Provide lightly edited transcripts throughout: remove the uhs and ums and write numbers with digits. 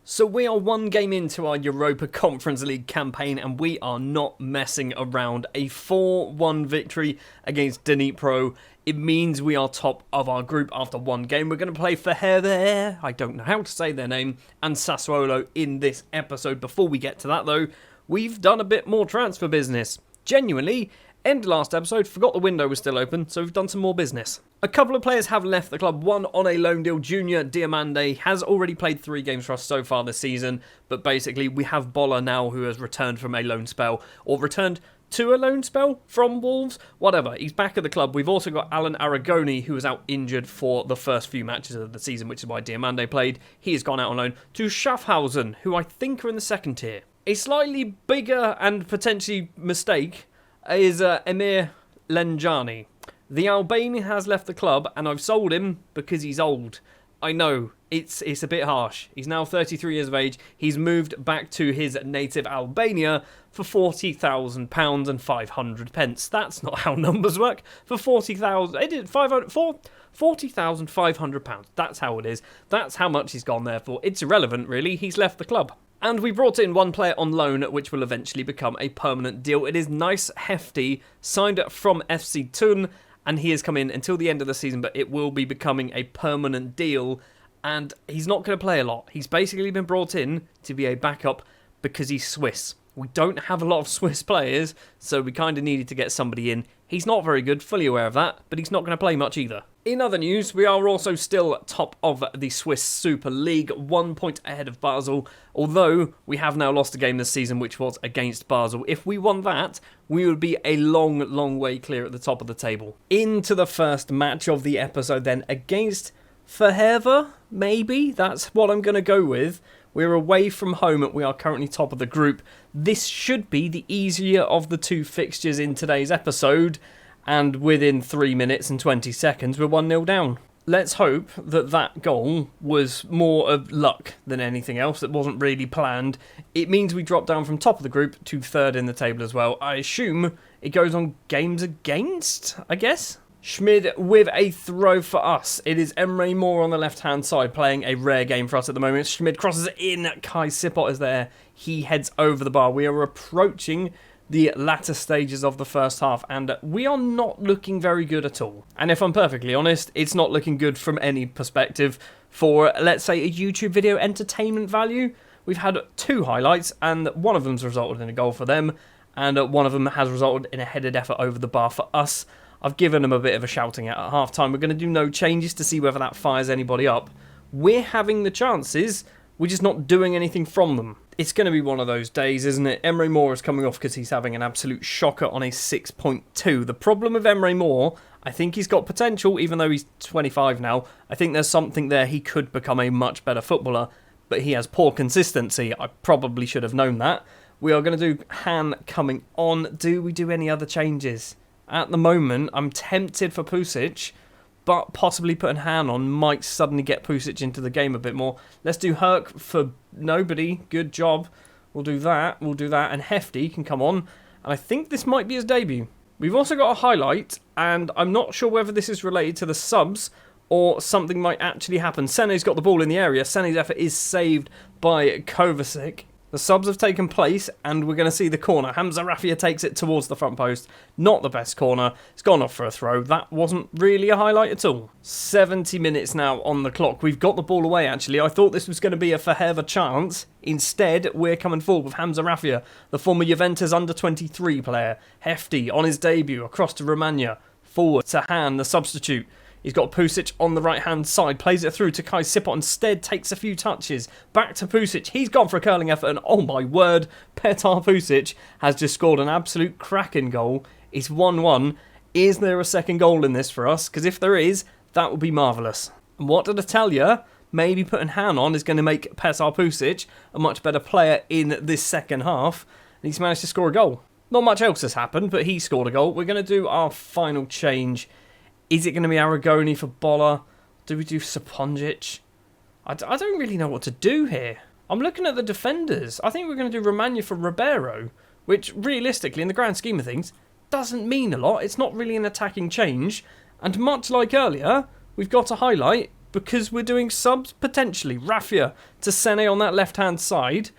So we are one game into our Europa Conference League campaign and we are not messing around. A 4-1 victory against Dnipro. It means we are top of our group after one game. We're going to play Feher, I don't know how to say their name, and Sassuolo in this episode. Before we get to that though, we've done a bit more transfer business. Genuinely, end of last episode, forgot the window was still open, so we've done some more business. A couple of players have left the club, one on a loan deal. Junior Diamande has already played 3 games for us so far this season, but basically we have Bolla now who has returned from a loan spell, or returned to a loan spell from Wolves, whatever. He's back at the club. We've also got Alan Aragoni, who was out injured for the first few matches of the season, which is why Diamande played. He has gone out on loan to Schaffhausen, who I think are in the second tier. A slightly bigger and potentially mistake is Emir Lenjani. The Albanian has left the club and I've sold him because he's old. I know, it's a bit harsh. He's now 33 years of age. He's moved back to his native Albania for £40,000 and 500 pence. That's not how numbers work. For £40,500. That's how it is. That's how much he's gone there for. It's irrelevant, really. He's left the club. And we brought in one player on loan, which will eventually become a permanent deal. It is Nice Hefty, signed from FC Thun, and he has come in until the end of the season, but it will be becoming a permanent deal. And he's not going to play a lot. He's basically been brought in to be a backup because he's Swiss. We don't have a lot of Swiss players, so we kind of needed to get somebody in. He's not very good, fully aware of that, but he's not going to play much either. In other news, we are also still top of the Swiss Super League, 1 point ahead of Basel, although we have now lost a game this season, which was against Basel. If we won that, we would be a long, long way clear at the top of the table. Into the first match of the episode then, against Feher, maybe? That's what I'm going to go with. We're away from home and we are currently top of the group. This should be the easier of the 2 fixtures in today's episode, and within 3 minutes and 20 seconds we're 1-0 down. Let's hope that that goal was more of luck than anything else. It wasn't really planned. It means we drop down from top of the group to 3rd in the table as well. I assume it goes on games against, I guess? Schmid with a throw for us. It is Emre Moore on the left-hand side playing a rare game for us at the moment. Schmid crosses it in. Kai Sipot is there. He heads over the bar. We are approaching the latter stages of the first half and we are not looking very good at all. And if I'm perfectly honest, it's not looking good from any perspective for, let's say, a YouTube video entertainment value. We've had 2 highlights and one of them's resulted in a goal for them and one of them has resulted in a headed effort over the bar for us. I've given them a bit of a shouting at half-time. We're going to do no changes to see whether that fires anybody up. We're having the chances, we're just not doing anything from them. It's going to be one of those days, isn't it? Emre Moore is coming off because he's having an absolute shocker on a 6.2. The problem with Emre Moore, I think he's got potential, even though he's 25 now. I think there's something there. He could become a much better footballer, but he has poor consistency. I probably should have known that. We are going to do Han coming on. Do we do any other changes? At the moment, I'm tempted for Pusic, but possibly putting Han on might suddenly get Pusic into the game a bit more. Let's do Herc for nobody. Good job. We'll do that. And Hefty can come on. And I think this might be his debut. We've also got a highlight, and I'm not sure whether this is related to the subs or something might actually happen. Sene's got the ball in the area. Sene's effort is saved by Kovacic. The subs have taken place and we're going to see the corner. Hamza Rafia takes it towards the front post. Not the best corner. It's gone off for a throw. That wasn't really a highlight at all. 70 minutes now on the clock. We've got the ball away actually. I thought this was going to be a Feher chance. Instead, we're coming forward with Hamza Rafia, the former Juventus under-23 player. Hefty on his debut across to Romagna. Forward to Han, the substitute. He's got Pusic on the right-hand side, plays it through to Kai Sipot, instead takes a few touches. Back to Pusic, he's gone for a curling effort, and oh my word, Petar Pusic has just scored an absolute cracking goal. It's 1-1. Is there a second goal in this for us? Because if there is, that would be marvellous. And what did I tell you? Maybe putting Han on is going to make Petar Pusic a much better player in this second half, and he's managed to score a goal. Not much else has happened, but he scored a goal. We're going to do our final change. Is it going to be Aragoni for Bolla? Do we do Saponjic? I don't really know what to do here. I'm looking at the defenders. I think we're going to do Romagna for Ribeiro, which realistically, in the grand scheme of things, doesn't mean a lot. It's not really an attacking change. And much like earlier, we've got a highlight because we're doing subs, potentially. Raffia to Sene on that left-hand side.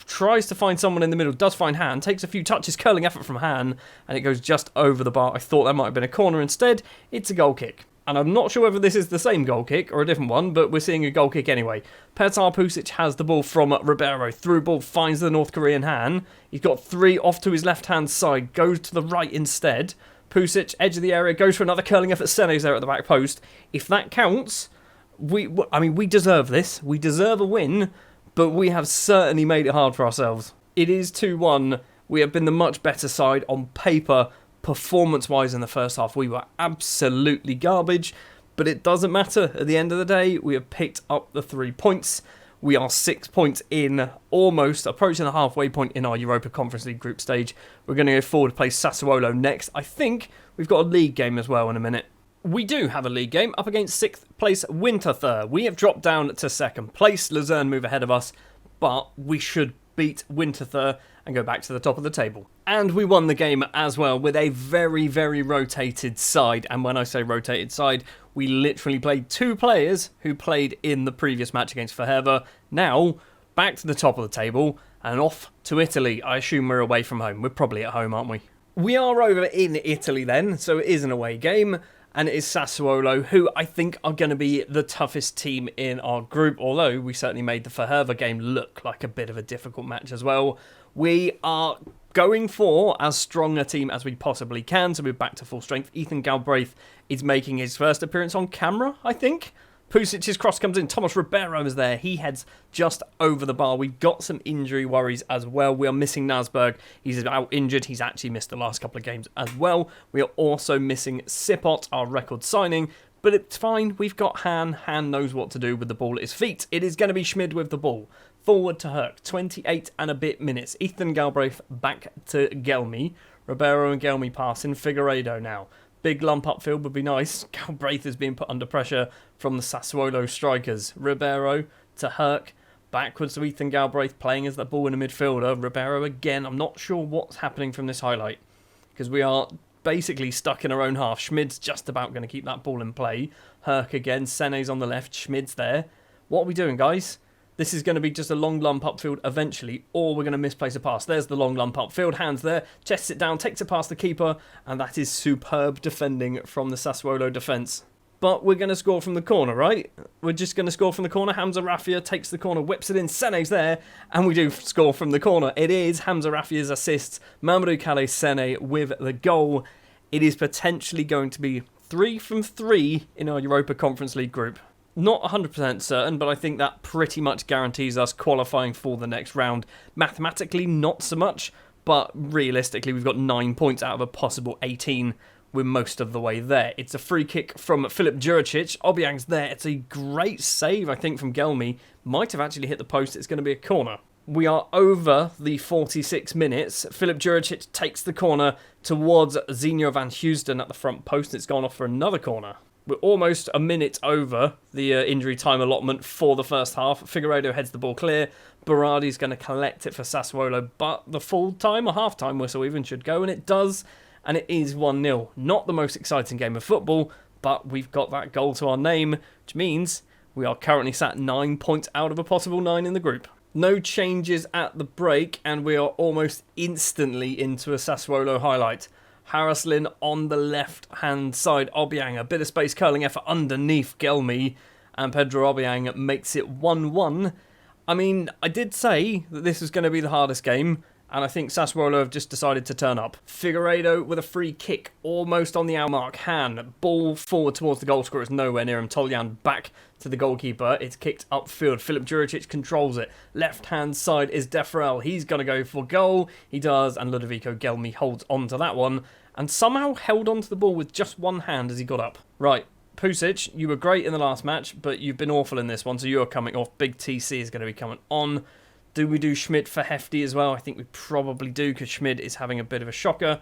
Tries to find someone in the middle, does find Han, takes a few touches, curling effort from Han, and it goes just over the bar. I thought that might have been a corner instead. It's a goal kick. And I'm not sure whether this is the same goal kick or a different one, but we're seeing a goal kick anyway. Petar Pusic has the ball from Ribeiro. Through ball, finds the North Korean Han. He's got 3 off to his left-hand side, goes to the right instead. Pusic, edge of the area, goes for another curling effort. Sene's there at the back post. If that counts, we deserve this. We deserve a win, but we have certainly made it hard for ourselves. It is 2-1. We have been the much better side on paper. Performance-wise in the first half, we were absolutely garbage, but it doesn't matter. At the end of the day, we have picked up the 3 points. We are 6 points in, almost approaching the halfway point in our Europa Conference League group stage. We're going to go forward to play Sassuolo next. I think we've got a league game as well in a minute. We do have a league game up against 6th place Winterthur. We have dropped down to 2nd place. Luzerne move ahead of us, but we should beat Winterthur and go back to the top of the table. And we won the game as well with a very, very rotated side. And when I say rotated side, we literally played 2 players who played in the previous match against Faherva. Now, back to the top of the table and off to Italy. I assume we're away from home. We're probably at home, aren't we? We are over in Italy then, so it is an away game. And it is Sassuolo, who I think are going to be the toughest team in our group, although we certainly made the Faherva game look like a bit of a difficult match as well. We are going for as strong a team as we possibly can, so we're back to full strength. Ethan Galbraith is making his first appearance on camera, I think. Pusic's cross comes in. Thomas Ribeiro is there. He heads just over the bar. We've got some injury worries as well. We are missing Nasberg. He's out injured. He's actually missed the last couple of games as well. We are also missing Sipot, our record signing. But it's fine. We've got Han. Han knows what to do with the ball at his feet. It is going to be Schmid with the ball. Forward to Herc. 28 and a bit minutes. Ethan Galbraith back to Gelmi. Ribeiro and Gelmi passing. Figueiredo now. Big lump upfield would be nice. Galbraith is being put under pressure from the Sassuolo strikers. Ribeiro to Herc. Backwards to Ethan Galbraith playing as the ball in the midfielder. Ribeiro again. I'm not sure what's happening from this highlight, because we are basically stuck in our own half. Schmid's just about going to keep that ball in play. Herc again. Sene's on the left. Schmid's there. What are we doing, guys? This is going to be just a long lump upfield eventually, or we're going to misplace a pass. There's the long lump upfield. Hands there. Chests it down. Takes it past the keeper. And that is superb defending from the Sassuolo defence. But we're going to score from the corner, right? We're just going to score from the corner. Hamza Raffia takes the corner, whips it in. Sene's there. And we do score from the corner. It is Hamza Raffia's assists. Mamadou Kale Sene with the goal. It is potentially going to be 3 from 3 in our Europa Conference League group. Not 100% certain, but I think that pretty much guarantees us qualifying for the next round. Mathematically, not so much, but realistically, we've got 9 points out of a possible 18. We're most of the way there. It's a free kick from Filip Juricic. Obiang's there. It's a great save, I think, from Gelmi. Might have actually hit the post. It's going to be a corner. We are over the 46 minutes. Filip Juricic takes the corner towards Zinho van Heusden at the front post. It's gone off for another corner. We're almost a minute over the injury time allotment for the first half. Figueiredo heads the ball clear. Berardi's going to collect it for Sassuolo, but the full time or half time whistle even should go, and it does, and it is 1-0. Not the most exciting game of football, but we've got that goal to our name, which means we are currently sat 9 points out of a possible 9 in the group. No changes at the break, and we are almost instantly into a Sassuolo highlight. Haraslin on the left-hand side. Obiang, a bit of space curling effort underneath Gelmi. And Pedro Obiang makes it 1-1. I mean, I did say that this was going to be the hardest game. And I think Sassuolo have just decided to turn up. Figueiredo with a free kick, almost on the hour mark. Han, ball forward towards the goal scorer. It's nowhere near him. Toljan back to the goalkeeper. It's kicked upfield. Filip Juricic controls it. Left-hand side is Referral. He's going to go for goal. He does, and Ludovico Gelmi holds on to that one. And somehow held onto the ball with just one hand as he got up. Right, Pusic, you were great in the last match, but you've been awful in this one, so you're coming off. Big TC is going to be coming on. Do we do Schmid for Hefty as well? I think we probably do, because Schmid is having a bit of a shocker.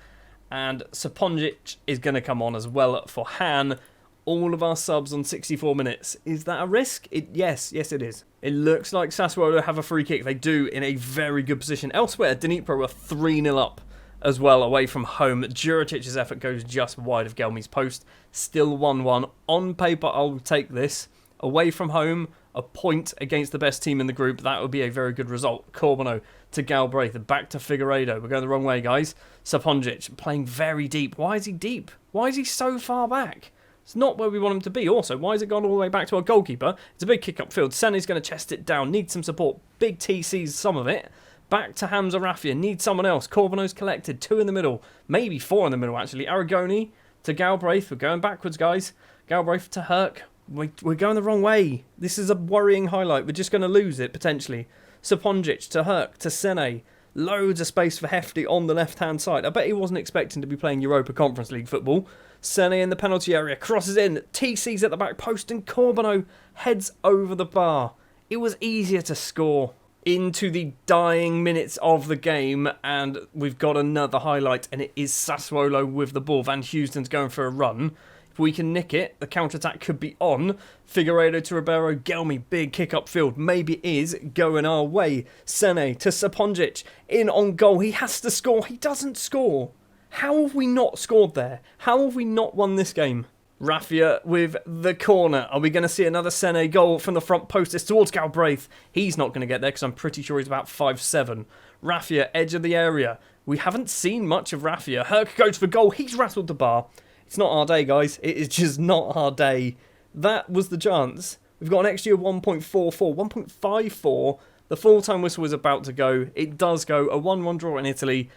And Saponjic is going to come on as well for Han. All of our subs on 64 minutes. Is that a risk? Yes, it is. It looks like Sassuolo have a free kick. They do, in a very good position. Elsewhere, Dnipro were 3-0 up as well, away from home. Juricic's effort goes just wide of Gelmi's post. Still 1-1. On paper, I'll take this. away from home, a point against the best team in the group. That would be a very good result. Corbono to Galbraith, back to Figueiredo. We're going the wrong way, guys. Saponjic playing very deep. Why is he deep? Why is he so far back? It's not where we want him to be. Also, why has it gone all the way back to our goalkeeper? It's a big kick upfield. Sene's going to chest it down. Needs some support. Big T sees some of it. Back to Hamza Rafia. Needs someone else. Corbono's collected. 2 in the middle. Maybe 4 in the middle, actually. Aragoni to Galbraith. We're going backwards, guys. Galbraith to Herc. We're going the wrong way. This is a worrying highlight. We're just going to lose it, potentially. Saponjic to Herc to Sene. Loads of space for Hefty on the left-hand side. I bet he wasn't expecting to be playing Europa Conference League football. Sene in the penalty area. Crosses in. TC's at the back post and Corbono heads over the bar. It was easier to score. Into the dying minutes of the game, and we've got another highlight, and it is Sassuolo with the ball. Van Houston's going for a run. If we can nick it, the counter-attack could be on. Figueiredo to Ribeiro. Gelmi, big kick upfield. Maybe it is going our way. Sene to Saponjic. In on goal. He has to score. He doesn't score. How have we not scored there? How have we not won this game? Rafia with the corner. Are we going to see another Sene goal from the front post? It's towards Galbraith. He's not going to get there because I'm pretty sure he's about 5'7". Rafia, edge of the area. We haven't seen much of Rafia. Herc goes for goal. He's rattled the bar. It's not our day, guys. It is just not our day. That was the chance. We've got an XG of 1.44, 1.54. The full-time whistle is about to go. It does go. A 1-1 draw in Italy.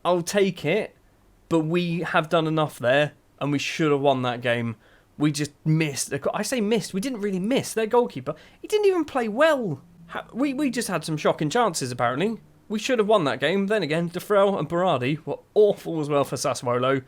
I'll take it, but we have done enough there, and we should have won that game. We just missed. I say missed. We didn't really miss. Their goalkeeper, he didn't even play well. We just had some shocking chances, apparently. We should have won that game. Then again, Defrel and Berardi were awful as well for Sassuolo.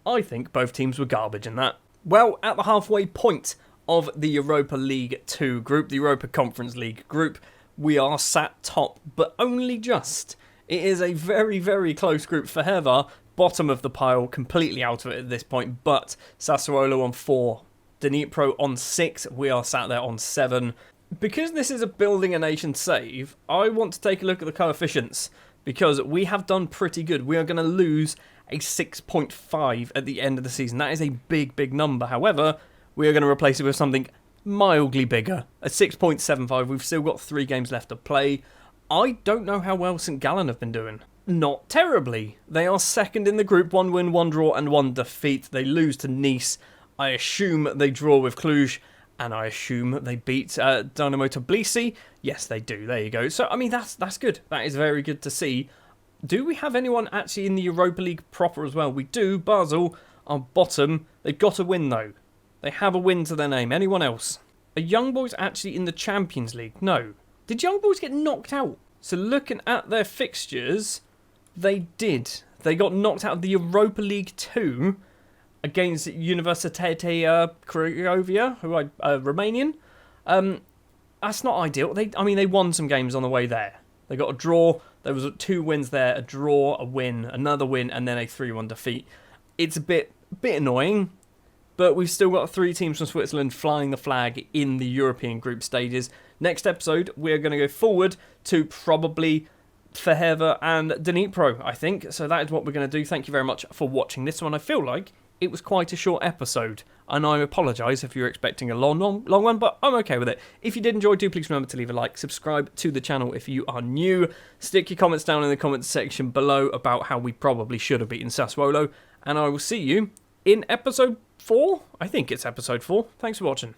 I think both teams were garbage in that. Well, at the halfway point of the Europa League 2 group, the Europa Conference League group, we are sat top, but only just. It is a very, very close group for Herva. Bottom of the pile, completely out of it at this point, but Sassuolo on 4, Dnipro on 6, we are sat there on 7. Because this is a building a nation save, I want to take a look at the coefficients, because we have done pretty good. We are going to lose a 6.5 at the end of the season. That is a big, big number. However, we are going to replace it with something mildly bigger. A 6.75. We've still got 3 games left to play. I don't know how well St. Gallen have been doing. Not terribly. They are second in the group. 1 win, 1 draw and 1 defeat. They lose to Nice. I assume they draw with Cluj. And I assume they beat Dynamo Tbilisi. Yes, they do. There you go. So, I mean, that's good. That is very good to see. Do we have anyone actually in the Europa League proper as well? We do. Basel are bottom. They've got a win, though. They have a win to their name. Anyone else? Are Young Boys actually in the Champions League? No. Did Young Boys get knocked out? So looking at their fixtures, they did. They got knocked out of the Europa League 2 against Universitatea Craiova, who are Romanian. That's not ideal. They won some games on the way there. They got a draw. There was 2 wins there, a draw, a win, another win, and then a 3-1 defeat. It's a bit annoying, but we've still got 3 teams from Switzerland flying the flag in the European group stages. Next episode, we're going to go forward to probably Herva and Dnipro, I think. So that is what we're going to do. Thank you very much for watching this one. I feel like it was quite a short episode, and I apologise if you're expecting a long one, but I'm okay with it. If you did enjoy, do please remember to leave a like, subscribe to the channel if you are new, stick your comments down in the comments section below about how we probably should have beaten Sassuolo, and I will see you in episode 4. I think it's episode 4. Thanks for watching.